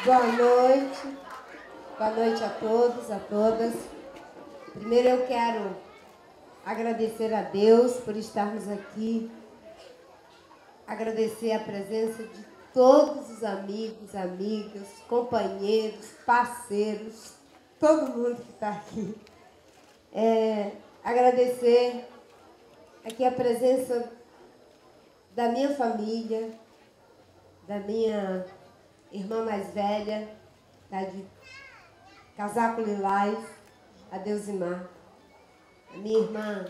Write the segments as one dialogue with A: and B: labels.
A: Boa noite a todos, a todas. Primeiro eu quero agradecer a Deus por estarmos aqui, agradecer a presença de todos os amigos, amigas, companheiros, parceiros, todo mundo que está aqui. Agradecer aqui a presença da minha família, da minha irmã mais velha, tá de Casaco Lilás, a Deusimar, a minha irmã.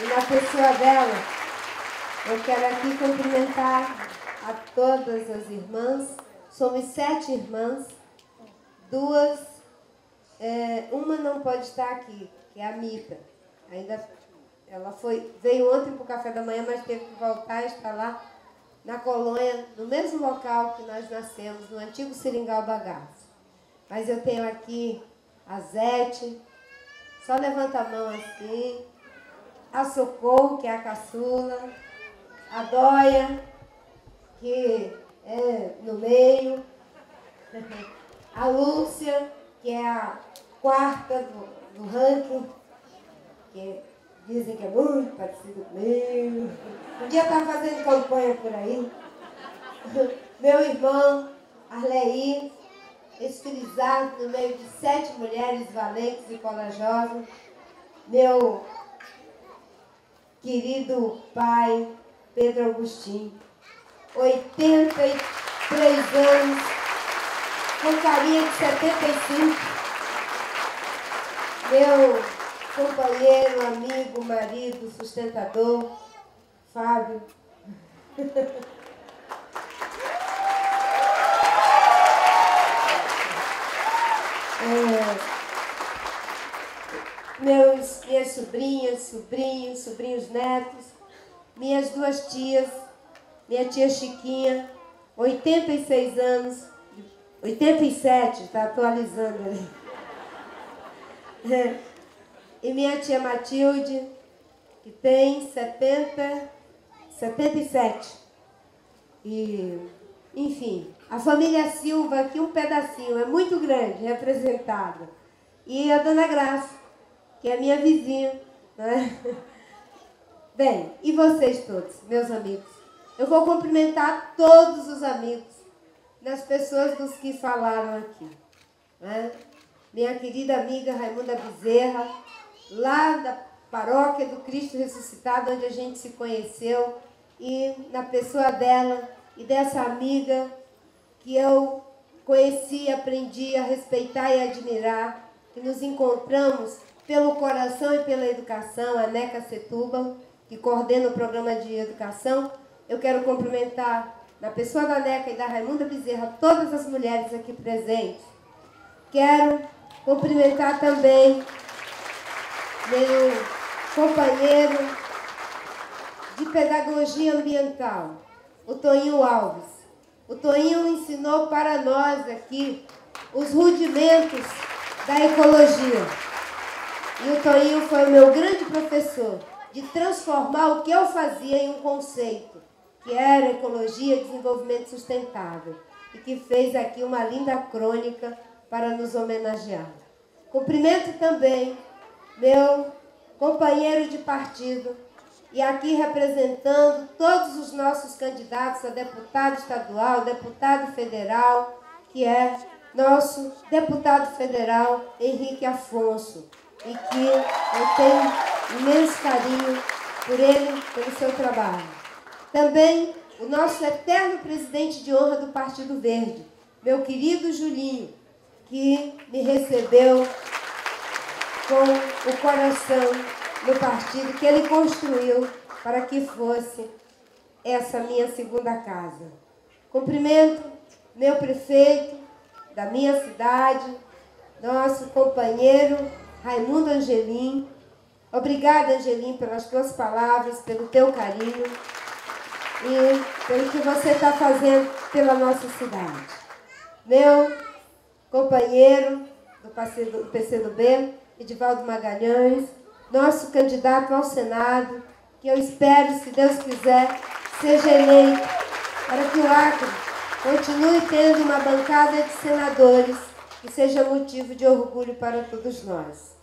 A: E na pessoa dela, eu quero aqui cumprimentar a todas as irmãs. Somos 7 irmãs, 2, uma não pode estar aqui, que é a Mita. Ela veio ontem para o café da manhã, mas teve que voltar e está lá na colônia, no mesmo local que nós nascemos, no antigo Seringal Bagaço. Mas eu tenho aqui a Zete, só levanta a mão assim, a Socorro, que é a caçula, a Dóia, que é no meio, a Lúcia, que é a 4ª do ranking, que dizem que é muito parecido comigo. Um dia estava fazendo campanha por aí. Meu irmão, Arleí, estilizado no meio de 7 mulheres valentes e corajosas. Meu querido pai, Pedro Agostinho, 83 anos, com carinha de 75. Meu companheiro, amigo, marido, sustentador, Fábio. Minhas sobrinhas, sobrinhos netos, minhas 2 tias, minha tia Chiquinha, 86 anos, 87, está atualizando ali. E minha tia Matilde, que tem 77. E, enfim, a família Silva aqui um pedacinho, é muito grande, representada. E a Dona Graça, que é minha vizinha, né? Bem, e vocês todos, meus amigos? Eu vou cumprimentar todos os amigos, das pessoas dos que falaram aqui, né? Minha querida amiga Raimunda Bezerra, lá da Paróquia do Cristo Ressuscitado, onde a gente se conheceu, e na pessoa dela e dessa amiga que eu conheci, aprendi a respeitar e admirar, que nos encontramos pelo coração e pela educação, a Neca Setúbal, que coordena o programa de educação. Eu quero cumprimentar, na pessoa da Neca e da Raimunda Bezerra, todas as mulheres aqui presentes. Quero cumprimentar também meu companheiro de pedagogia ambiental, o Toinho Alves. O Toinho ensinou para nós aqui os rudimentos da ecologia. E o Toinho foi o meu grande professor de transformar o que eu fazia em um conceito, que era ecologia e desenvolvimento sustentável, e que fez aqui uma linda crônica para nos homenagear. Cumprimento também meu companheiro de partido, e aqui representando todos os nossos candidatos a deputado estadual, deputado federal, que é nosso deputado federal Henrique Afonso, e que eu tenho imenso carinho por ele, pelo seu trabalho. Também o nosso eterno presidente de honra do Partido Verde, meu querido Julinho, que me recebeu com o coração no partido que ele construiu para que fosse essa minha segunda casa. Cumprimento meu prefeito da minha cidade, nosso companheiro Raimundo Angelim. Obrigada, Angelim, pelas tuas palavras, pelo teu carinho e pelo que você está fazendo pela nossa cidade. Meu companheiro do PCdoB, Edivaldo Magalhães, nosso candidato ao Senado, que eu espero, se Deus quiser, seja eleito para que o Acre continue tendo uma bancada de senadores que seja motivo de orgulho para todos nós.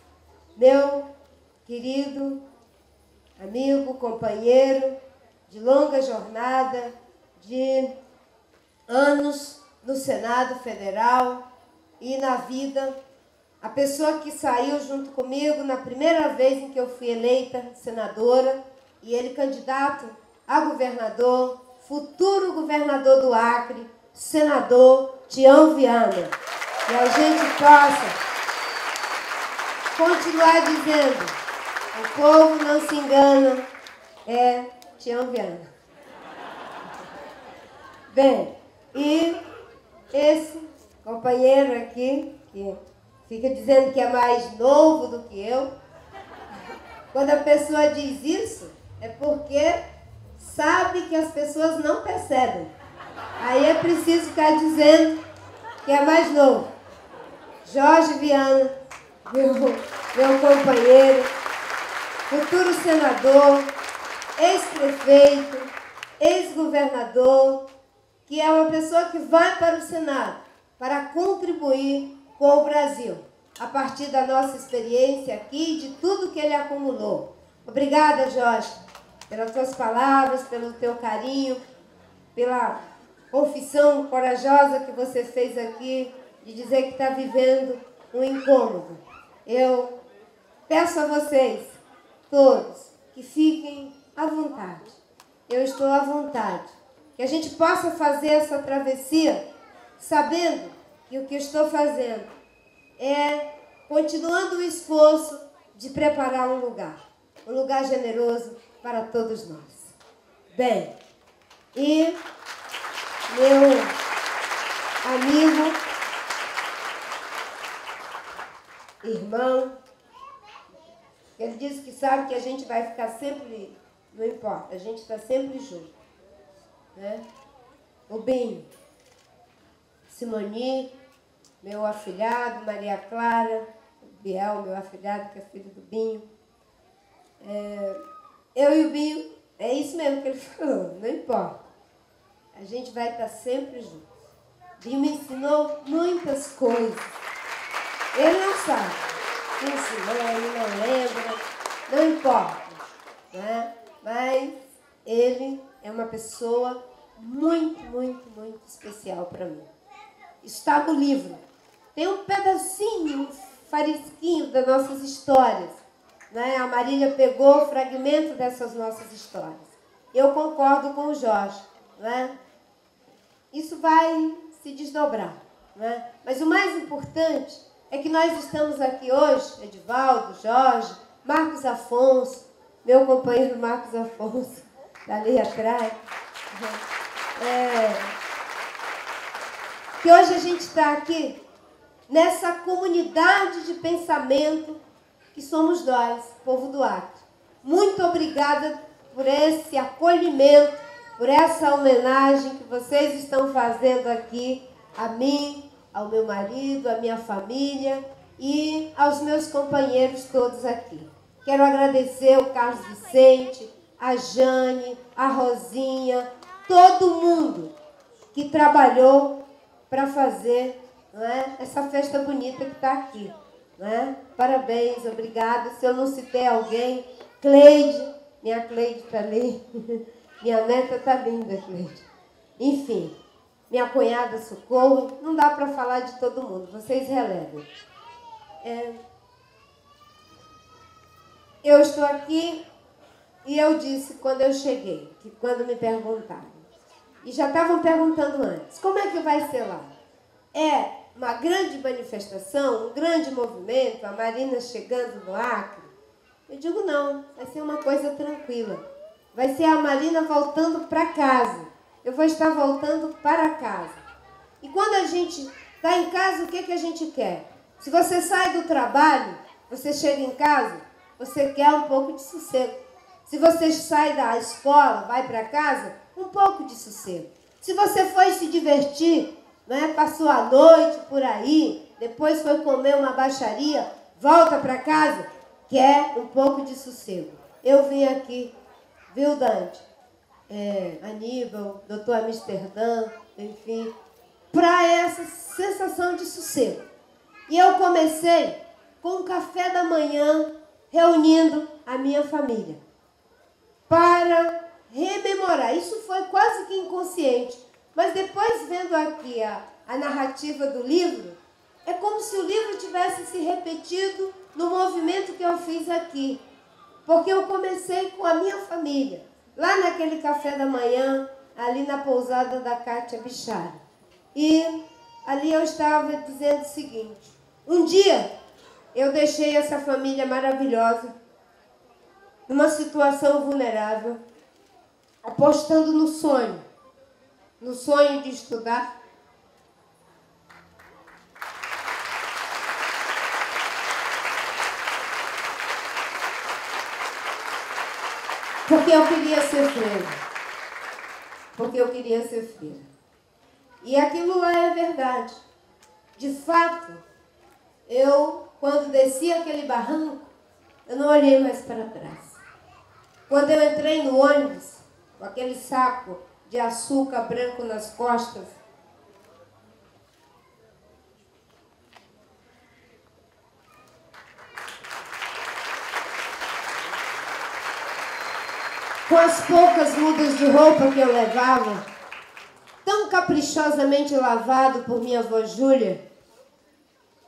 A: Meu querido amigo, companheiro, de longa jornada, de anos no Senado Federal e na vida, a pessoa que saiu junto comigo na primeira vez em que eu fui eleita senadora, e ele candidato a governador, futuro governador do Acre, senador Tião Viana. Que a gente possa continuar dizendo, o povo não se engana, é Tião Viana. Bem, e esse companheiro aqui, que fica dizendo que é mais novo do que eu, quando a pessoa diz isso, é porque sabe que as pessoas não percebem. Aí é preciso ficar dizendo que é mais novo. Jorge Viana, meu companheiro, futuro senador, ex-prefeito, ex-governador, que é uma pessoa que vai para o Senado para contribuir com o Brasil, a partir da nossa experiência aqui e de tudo que ele acumulou. Obrigada, Jorge, pelas tuas palavras, pelo teu carinho, pela confissão corajosa que você fez aqui, de dizer que está vivendo um incômodo. Eu peço a vocês, todos, que fiquem à vontade. Eu estou à vontade. Que a gente possa fazer essa travessia sabendo que o que estou fazendo é continuando o esforço de preparar um lugar generoso para todos nós. Bem, e meu amigo, irmão, ele disse que sabe que a gente vai ficar sempre, não importa, a gente está sempre junto, né? O Binho, Simoni, meu afilhado, Maria Clara, Biel, meu afilhado, que é filho do Binho. Eu e o Binho, é isso mesmo que ele falou, não importa. A gente vai estar sempre juntos. Binho me ensinou muitas coisas. Ele não sabe. Me ensinou, ele não lembra, não importa, né? Mas ele é uma pessoa muito, muito, muito especial para mim. Está no livro. Tem um pedacinho, um farisquinho das nossas histórias, né? A Marília pegou fragmento dessas nossas histórias. Eu concordo com o Jorge, né? Isso vai se desdobrar, né? Mas o mais importante é que nós estamos aqui hoje, Edivaldo, Jorge, Marcos Afonso, meu companheiro Marcos Afonso, ali atrás. Que hoje a gente está aqui nessa comunidade de pensamento que somos nós, povo do Acre. Muito obrigada por esse acolhimento, por essa homenagem que vocês estão fazendo aqui a mim, ao meu marido, à minha família e aos meus companheiros todos aqui. Quero agradecer ao Carlos Vicente, a Jane, a Rosinha, todo mundo que trabalhou para fazer, não é, essa festa bonita que está aqui. Não é? Parabéns, obrigada. Se eu não citei alguém, Cleide, minha Cleide está ali. Minha neta está linda, Cleide. Enfim, minha cunhada Socorro, não dá para falar de todo mundo, vocês relevem. Eu estou aqui e eu disse quando eu cheguei, que quando me perguntaram, e já estavam perguntando antes, como é que vai ser lá? É uma grande manifestação, um grande movimento, a Marina chegando no Acre? Eu digo não, vai ser uma coisa tranquila. Vai ser a Marina voltando para casa. Eu vou estar voltando para casa. E quando a gente está em casa, o que a gente quer? Se você sai do trabalho, você chega em casa, você quer um pouco de sossego. Se você sai da escola, vai para casa, um pouco de sossego. Se você foi se divertir, né, passou a noite por aí, depois foi comer uma baixaria, volta para casa, quer um pouco de sossego. Eu vim aqui, viu, Dante? Aníbal, doutor Amsterdã, enfim, para essa sensação de sossego. E eu comecei com um café da manhã reunindo a minha família para rememorar. Isso foi quase que inconsciente, mas depois vendo aqui a narrativa do livro, é como se o livro tivesse se repetido no movimento que eu fiz aqui. Porque eu comecei com a minha família, lá naquele café da manhã, ali na pousada da Cátia Bichara. E ali eu estava dizendo o seguinte: um dia eu deixei essa família maravilhosa, numa situação vulnerável, apostando no sonho de estudar. Porque eu queria ser freira. E aquilo lá é verdade. De fato, eu, quando desci aquele barranco, eu não olhei mais para trás. Quando eu entrei no ônibus, com aquele saco de açúcar branco nas costas, com as poucas mudas de roupa que eu levava, tão caprichosamente lavado por minha avó Júlia,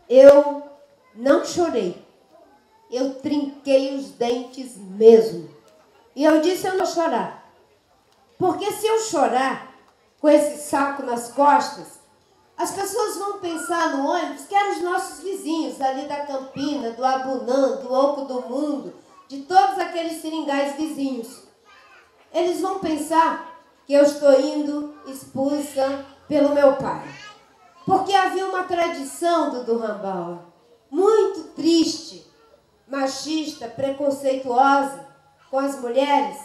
A: eu não chorei. Eu trinquei os dentes mesmo. E eu disse: eu não vou chorar. Porque se eu chorar com esse saco nas costas, as pessoas vão pensar no ônibus que eram os nossos vizinhos ali da Campina, do Abunã, do Oco do Mundo, de todos aqueles seringais vizinhos. Eles vão pensar que eu estou indo expulsa pelo meu pai. Porque havia uma tradição do Durrambauer muito triste, machista, preconceituosa com as mulheres,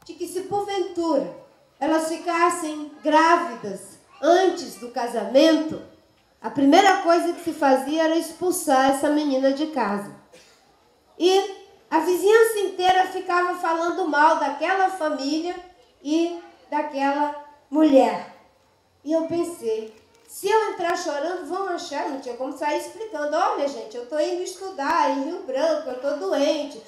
A: de que se porventura elas ficassem grávidas antes do casamento, a primeira coisa que se fazia era expulsar essa menina de casa. E a vizinhança inteira ficava falando mal daquela família e daquela mulher. E eu pensei, se eu entrar chorando, vão achar, não tinha como sair explicando: olha, gente, eu estou indo estudar em Rio Branco, eu estou doente,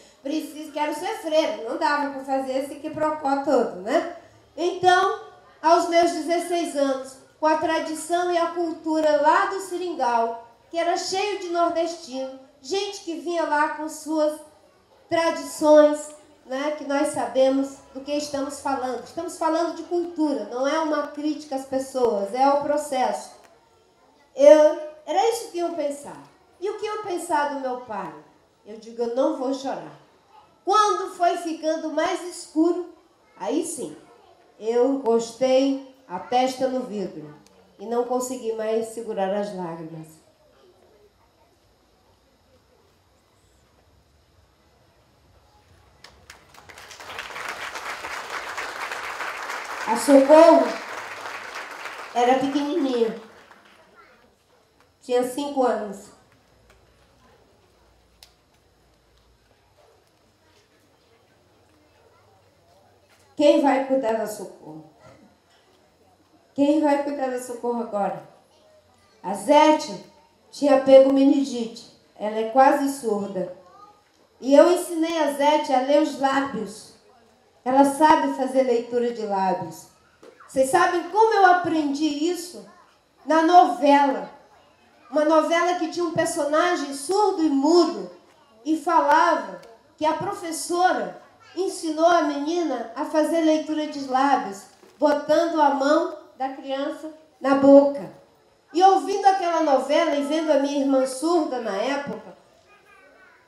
A: quero ser freira. Não dava para fazer esse quiprocó todo, né? Então, aos meus 16 anos, com a tradição e a cultura lá do Seringal, que era cheio de nordestino, gente que vinha lá com suas tradições, né, que nós sabemos do que estamos falando. Estamos falando de cultura, não é uma crítica às pessoas, é ao processo. Era isso que eu pensava. E o que eu pensava do meu pai? Eu digo: eu não vou chorar. Quando foi ficando mais escuro, aí sim, eu encostei a testa no vidro e não consegui mais segurar as lágrimas. A Socorro era pequenininha, tinha 5 anos. Quem vai cuidar da Socorro? Quem vai cuidar da Socorro agora? A Zete tinha pego meningite, ela é quase surda. E eu ensinei a Zete a ler os lábios. Ela sabe fazer leitura de lábios. Vocês sabem como eu aprendi isso? Na novela. Uma novela que tinha um personagem surdo e mudo e falava que a professora ensinou a menina a fazer leitura de lábios, botando a mão da criança na boca. E ouvindo aquela novela e vendo a minha irmã surda na época,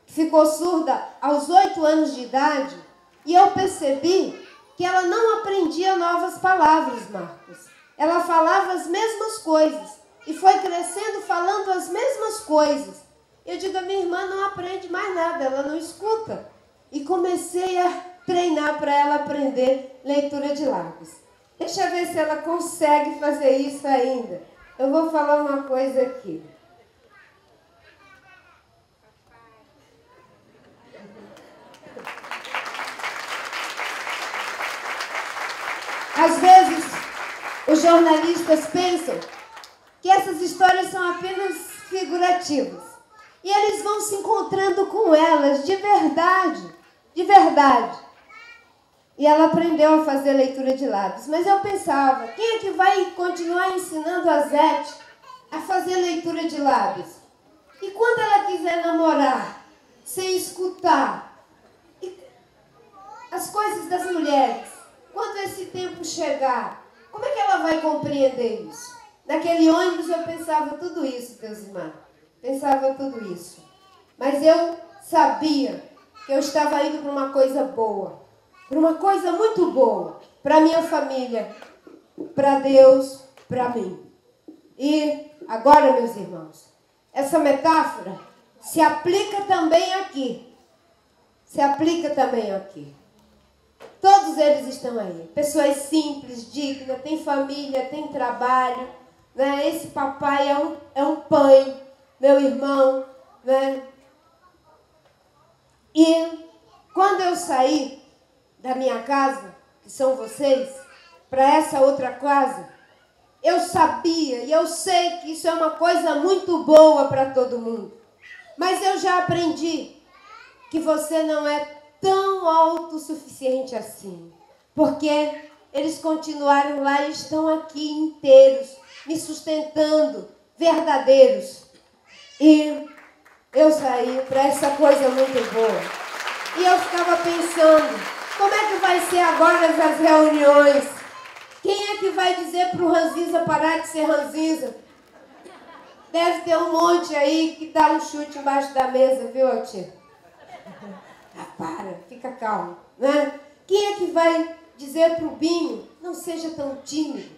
A: ficou surda aos 8 anos de idade, e eu percebi que ela não aprendia novas palavras, Marcos. Ela falava as mesmas coisas e foi crescendo falando as mesmas coisas. Eu digo: a minha irmã não aprende mais nada, ela não escuta. E comecei a treinar para ela aprender leitura de lábios. Deixa eu ver se ela consegue fazer isso ainda. Eu vou falar uma coisa aqui. Às vezes, os os jornalistas pensam que essas histórias são apenas figurativas. E eles vão se encontrando com elas de verdade, de verdade. E ela aprendeu a fazer leitura de lábios. Mas eu pensava, quem é que vai continuar ensinando a Zete a fazer leitura de lábios? E quando ela quiser namorar, sem escutar as coisas das mulheres, quando esse tempo chegar, como é que ela vai compreender isso? Naquele ônibus eu pensava tudo isso, Deus irmãos. Pensava tudo isso. Mas eu sabia que eu estava indo para uma coisa boa. Para uma coisa muito boa. Para a minha família. Para Deus. Para mim. E agora, meus irmãos, essa metáfora se aplica também aqui. Se aplica também aqui. Todos eles estão aí. Pessoas simples, dignas, têm família, têm trabalho. Né? Esse papai é um pai, meu irmão. Né? E quando eu saí da minha casa, que são vocês, para essa outra casa, eu sabia e eu sei que isso é uma coisa muito boa para todo mundo. Mas eu já aprendi que você não é tão autossuficiente assim. Porque eles continuaram lá e estão aqui inteiros, me sustentando, verdadeiros. E eu saí para essa coisa muito boa. E eu ficava pensando, como é que vai ser agora as reuniões? Quem é que vai dizer para o ranzinza parar de ser ranzinza? Deve ter um monte aí que dá um chute embaixo da mesa, viu, tia? Ah, para, fica calmo, né? Quem é que vai dizer para o Binho, não seja tão tímido,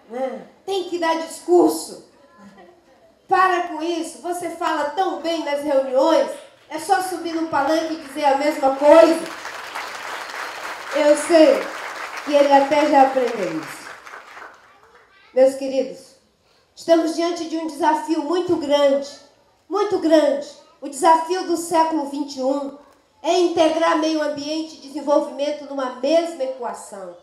A: né? Tem que dar discurso. Para com isso, você fala tão bem nas reuniões, é só subir no palanque e dizer a mesma coisa. Eu sei que ele até já aprendeu isso. Meus queridos, estamos diante de um desafio muito grande, muito grande. O desafio do século XXI é integrar meio ambiente e desenvolvimento numa mesma equação.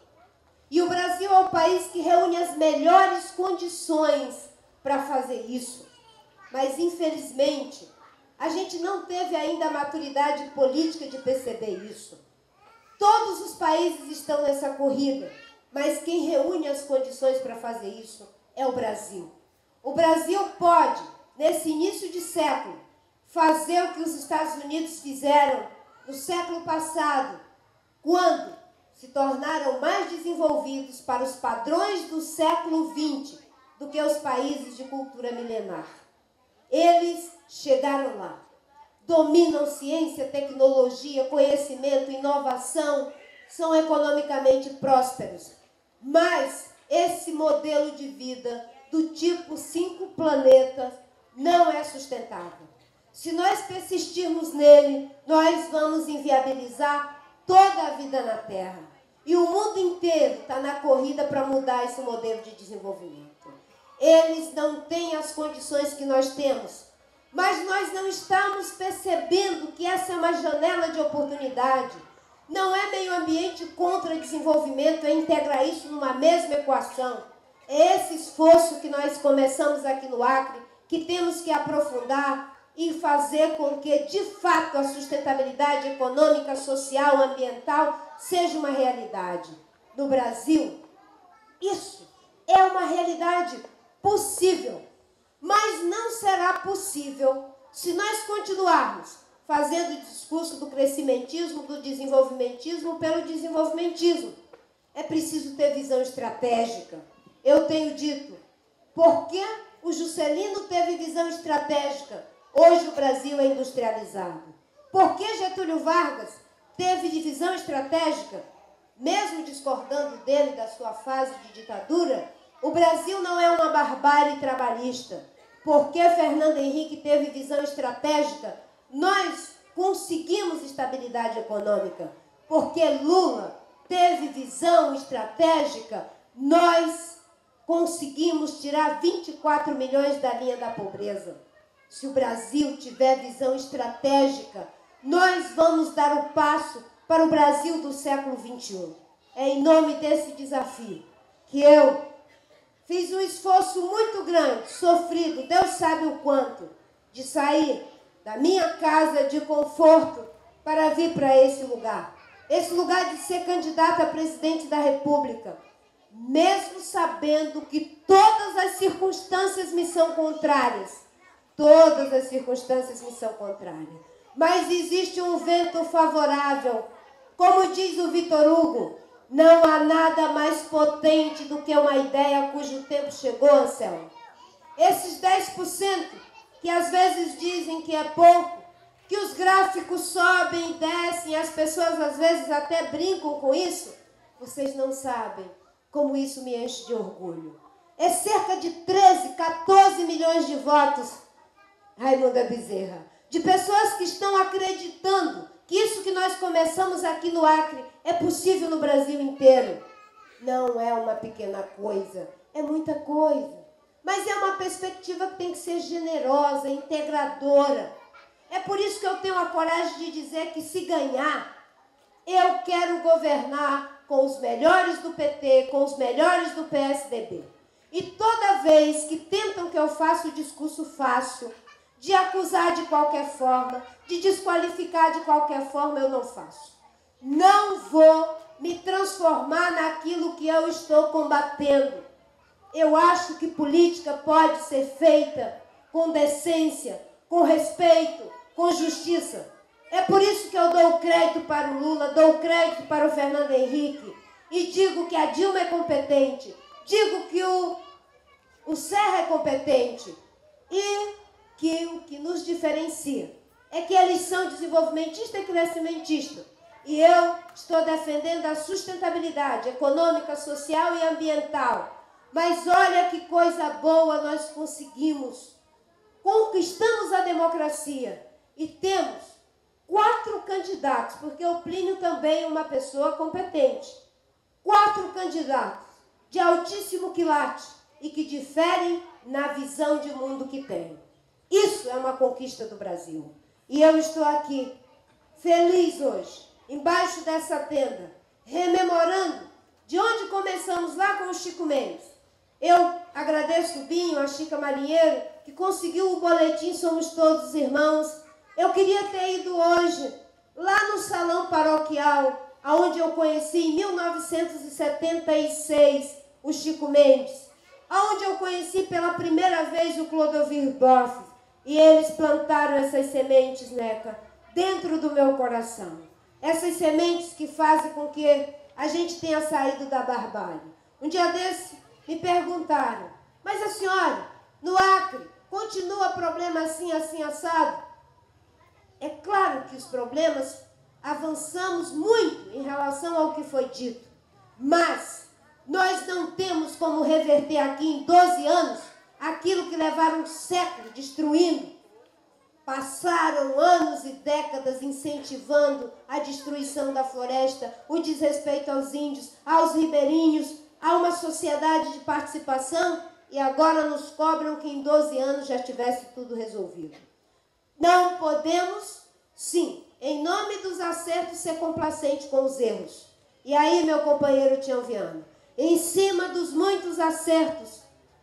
A: E o Brasil é o país que reúne as melhores condições para fazer isso. Mas, infelizmente, a gente não teve ainda a maturidade política de perceber isso. Todos os países estão nessa corrida, mas quem reúne as condições para fazer isso é o Brasil. O Brasil pode, nesse início de século, fazer o que os Estados Unidos fizeram no século passado, quando se tornaram mais desenvolvidos para os padrões do século XX do que os países de cultura milenar. Eles chegaram lá. Dominam ciência, tecnologia, conhecimento, inovação, são economicamente prósperos. Mas esse modelo de vida do tipo 5 planetas não é sustentável. Se nós persistirmos nele, nós vamos inviabilizar toda a vida na Terra. E o mundo inteiro está na corrida para mudar esse modelo de desenvolvimento. Eles não têm as condições que nós temos. Mas nós não estamos percebendo que essa é uma janela de oportunidade. Não é meio ambiente contra desenvolvimento, é integrar isso numa mesma equação. É esse esforço que nós começamos aqui no Acre, que temos que aprofundar e fazer com que, de fato, a sustentabilidade econômica, social, ambiental seja uma realidade. No Brasil, isso é uma realidade possível. Mas não será possível se nós continuarmos fazendo o discurso do crescimentismo, do desenvolvimentismo pelo desenvolvimentismo. É preciso ter visão estratégica. Eu tenho dito, por que o Juscelino teve visão estratégica? Hoje o Brasil é industrializado. Por que Getúlio Vargas teve visão estratégica? Mesmo discordando dele da sua fase de ditadura, o Brasil não é uma barbárie trabalhista. Porque Fernando Henrique teve visão estratégica, nós conseguimos estabilidade econômica. Porque Lula teve visão estratégica, nós conseguimos tirar 24 milhões da linha da pobreza. Se o Brasil tiver visão estratégica, nós vamos dar o passo para o Brasil do século XXI. É em nome desse desafio que eu fiz um esforço muito grande, sofrido, Deus sabe o quanto, de sair da minha casa de conforto para vir para esse lugar de ser candidata a presidente da República, mesmo sabendo que todas as circunstâncias me são contrárias. Todas as circunstâncias me são contrárias. Mas existe um vento favorável. Como diz o Vitor Hugo, não há nada mais potente do que uma ideia cujo tempo chegou, Anselmo. Esses 10% que às vezes dizem que é pouco, que os gráficos sobem e descem, as pessoas às vezes até brincam com isso, vocês não sabem como isso me enche de orgulho. É cerca de 13, 14 milhões de votos, Raimunda Bezerra, de pessoas que estão acreditando que isso que nós começamos aqui no Acre é possível no Brasil inteiro. Não é uma pequena coisa, é muita coisa. Mas é uma perspectiva que tem que ser generosa, integradora. É por isso que eu tenho a coragem de dizer que, se ganhar, eu quero governar com os melhores do PT, com os melhores do PSDB. E toda vez que tentam que eu faça o discurso fácil, de acusar de qualquer forma, de desqualificar de qualquer forma, eu não faço. Não vou me transformar naquilo que eu estou combatendo. Eu acho que política pode ser feita com decência, com respeito, com justiça. É por isso que eu dou crédito para o Lula, dou crédito para o Fernando Henrique e digo que a Dilma é competente, digo que o Serra é competente e que o que nos diferencia é que eles são desenvolvimentistas e crescimentistas. E eu estou defendendo a sustentabilidade econômica, social e ambiental. Mas olha que coisa boa nós conseguimos. Conquistamos a democracia e temos 4 candidatos, porque o Plínio também é uma pessoa competente. 4 candidatos de altíssimo quilate e que diferem na visão de mundo que têm. Isso é uma conquista do Brasil. E eu estou aqui, feliz hoje, embaixo dessa tenda, rememorando de onde começamos lá com o Chico Mendes. Eu agradeço o Binho, a Chica Marinheiro, que conseguiu o boletim Somos Todos Irmãos. Eu queria ter ido hoje, lá no salão paroquial, onde eu conheci em 1976 o Chico Mendes, onde eu conheci pela primeira vez o Clodovil Boff, e eles plantaram essas sementes, Neca, dentro do meu coração. Essas sementes que fazem com que a gente tenha saído da barbárie. Um dia desse, me perguntaram, mas a senhora, no Acre, continua problema assim, assim, assado? É claro que os problemas avançamos muito em relação ao que foi dito, mas nós não temos como reverter aqui em 12 anos aquilo que levaram um século destruindo. Passaram anos e décadas incentivando a destruição da floresta, o desrespeito aos índios, aos ribeirinhos, a uma sociedade de participação, e agora nos cobram que em 12 anos já tivesse tudo resolvido. Não podemos, sim, em nome dos acertos, ser complacente com os erros. E aí, meu companheiro Tião Viana, em cima dos muitos acertos,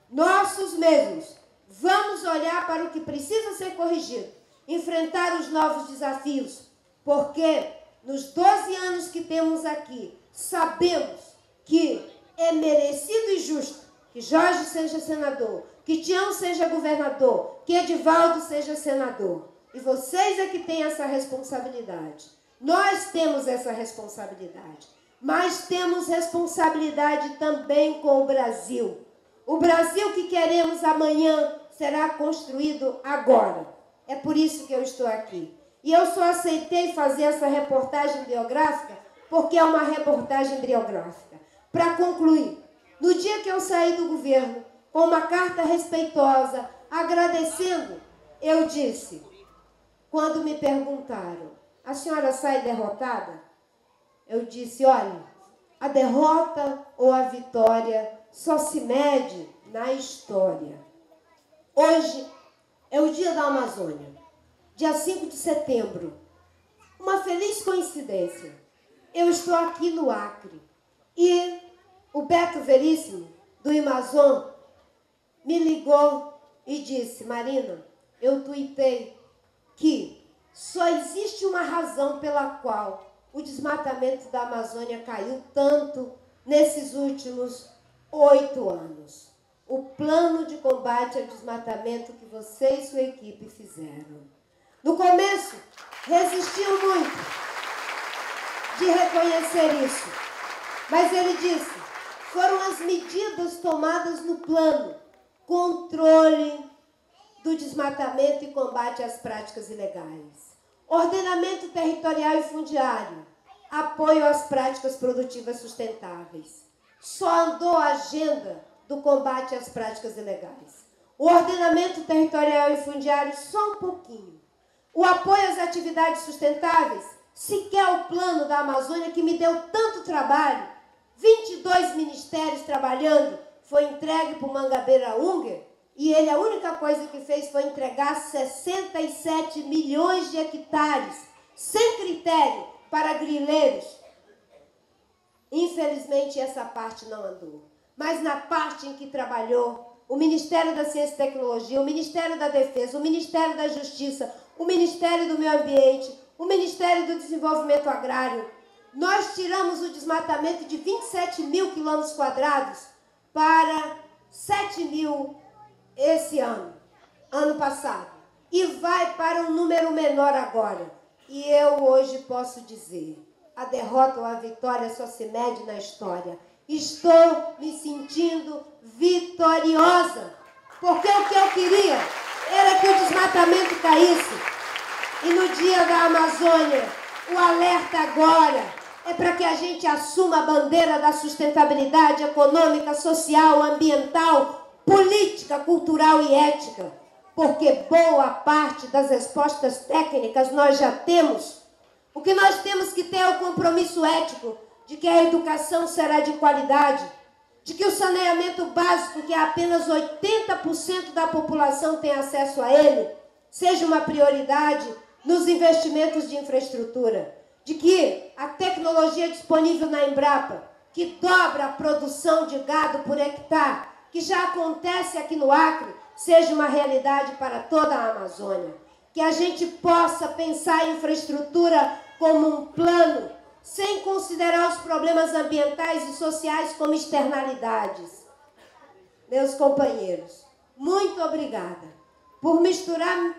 A: nossos mesmos, vamos olhar para o que precisa ser corrigido, enfrentar os novos desafios, porque nos 12 anos que temos aqui, sabemos que é merecido e justo que Jorge seja senador, que Tião seja governador, que Edivaldo seja senador. E vocês é que têm essa responsabilidade. Nós temos essa responsabilidade. Mas temos responsabilidade também com o Brasil. O Brasil que queremos amanhã será construído agora. É por isso que eu estou aqui. E eu só aceitei fazer essa reportagem biográfica porque é uma reportagem biográfica. Para concluir, no dia que eu saí do governo, com uma carta respeitosa, agradecendo, eu disse, quando me perguntaram, a senhora sai derrotada? Eu disse, olha, a derrota ou a vitória só se mede na história. Hoje é o Dia da Amazônia, dia 5 de setembro. Uma feliz coincidência. Eu estou aqui no Acre e o Beto Veríssimo, do Amazon, me ligou e disse: Marina, eu tuitei que só existe uma razão pela qual o desmatamento da Amazônia caiu tanto nesses últimos 8 anos. O plano de combate ao desmatamento que você e sua equipe fizeram. No começo, resistiu muito de reconhecer isso. Mas ele disse, foram as medidas tomadas no plano, controle do desmatamento e combate às práticas ilegais, ordenamento territorial e fundiário, apoio às práticas produtivas sustentáveis. Só andou a agenda do combate às práticas ilegais. O ordenamento territorial e fundiário só um pouquinho. O apoio às atividades sustentáveis, sequer o plano da Amazônia, que me deu tanto trabalho, 22 ministérios trabalhando, foi entregue para o Mangabeira Unger, e ele, a única coisa que fez foi entregar 67 milhões de hectares, sem critério, para grileiros. Infelizmente, essa parte não andou. Mas na parte em que trabalhou o Ministério da Ciência e Tecnologia, o Ministério da Defesa, o Ministério da Justiça, o Ministério do Meio Ambiente, o Ministério do Desenvolvimento Agrário, nós tiramos o desmatamento de 27 mil quilômetros quadrados para 7 mil esse ano passado. E vai para um número menor agora. E eu hoje posso dizer, a derrota ou a vitória só se mede na história. Estou me sentindo vitoriosa, porque o que eu queria era que o desmatamento caísse. E no Dia da Amazônia, o alerta agora é para que a gente assuma a bandeira da sustentabilidade econômica, social, ambiental, política, cultural e ética, porque boa parte das respostas técnicas nós já temos. O que nós temos que ter é o compromisso ético de que a educação será de qualidade, de que o saneamento básico, que apenas 80% da população tem acesso a ele, seja uma prioridade nos investimentos de infraestrutura, de que a tecnologia disponível na Embrapa, que dobra a produção de gado por hectare, que já acontece aqui no Acre, seja uma realidade para toda a Amazônia. Que a gente possa pensar a infraestrutura como um plano, sem considerar os problemas ambientais e sociais como externalidades. Meus companheiros, muito obrigada por misturar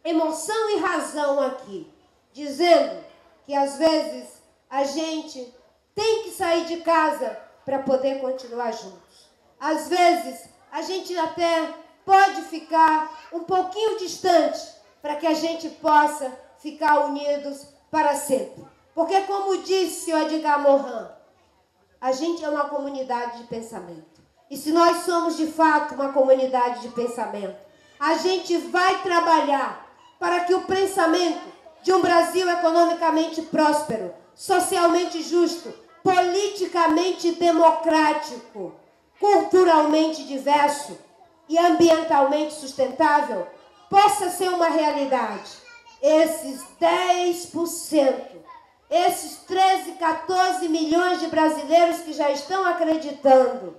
A: emoção e razão aqui, dizendo que às vezes a gente tem que sair de casa para poder continuar juntos. Às vezes a gente até pode ficar um pouquinho distante para que a gente possa ficar unidos para sempre. Porque, como disse o Edgar Morin, a gente é uma comunidade de pensamento. E se nós somos, de fato, uma comunidade de pensamento, a gente vai trabalhar para que o pensamento de um Brasil economicamente próspero, socialmente justo, politicamente democrático, culturalmente diverso e ambientalmente sustentável possa ser uma realidade. Esses 10%, esses 13, 14 milhões de brasileiros que já estão acreditando,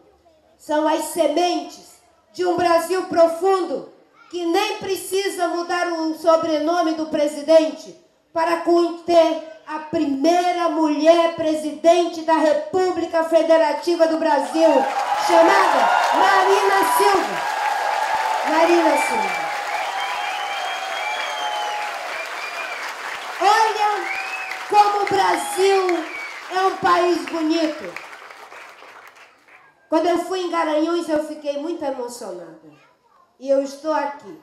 A: são as sementes de um Brasil profundo que nem precisa mudar o sobrenome do presidente para ter a primeira mulher presidente da República Federativa do Brasil, chamada Marina Silva. Marina Silva. Olha como o Brasil é um país bonito. Quando eu fui em Garanhuns, eu fiquei muito emocionada. E eu estou aqui,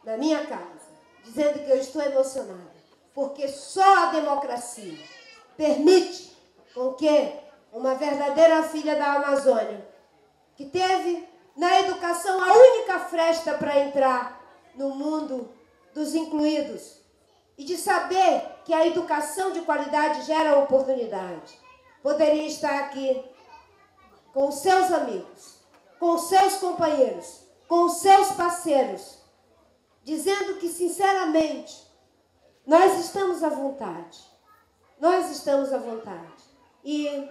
A: na minha casa, dizendo que eu estou emocionada. Porque só a democracia permite com que uma verdadeira filha da Amazônia, que teve na educação a única fresta para entrar no mundo dos incluídos, e de saber que a educação de qualidade gera oportunidade, poderia estar aqui com os seus amigos, com os seus companheiros, com os seus parceiros, dizendo que, sinceramente, nós estamos à vontade. Nós estamos à vontade. E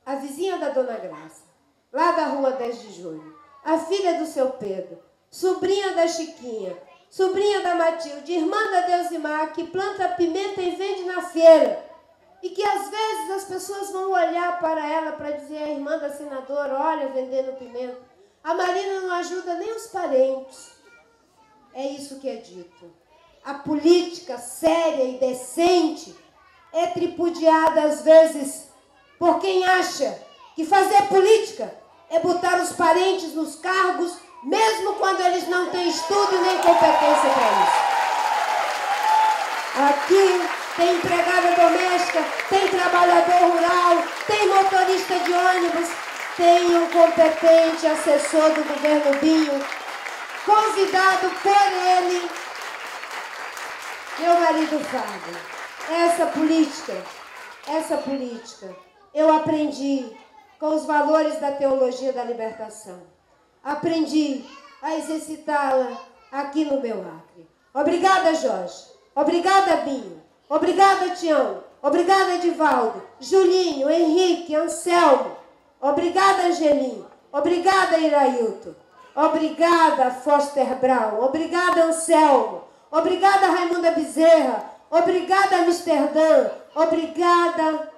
A: a vizinha da Dona Graça, lá da rua 10 de Junho. A filha do seu Pedro, sobrinha da Chiquinha, sobrinha da Matilde, irmã da Deusimar, que planta pimenta e vende na feira. E que às vezes as pessoas vão olhar para ela para dizer, a irmã da senadora, olha, vendendo pimenta. A Marina não ajuda nem os parentes. É isso que é dito. A política séria e decente é tripudiada às vezes por quem acha que fazer política é botar os parentes nos cargos, mesmo quando eles não têm estudo nem competência para isso. Aqui tem empregada doméstica, tem trabalhador rural, tem motorista de ônibus, tem um competente assessor do governo Binho, convidado por ele, meu marido Fábio. Essa política, eu aprendi com os valores da teologia da libertação. Aprendi a exercitá-la aqui no meu Acre. Obrigada, Jorge. Obrigada, Binho. Obrigada, Tião. Obrigada, Edivaldo. Julinho, Henrique, Anselmo. Obrigada, Angelim. Obrigada, Irailton. Obrigada, Foster Brown. Obrigada, Anselmo. Obrigada, Raimunda Bezerra. Obrigada, Amsterdã. Obrigada,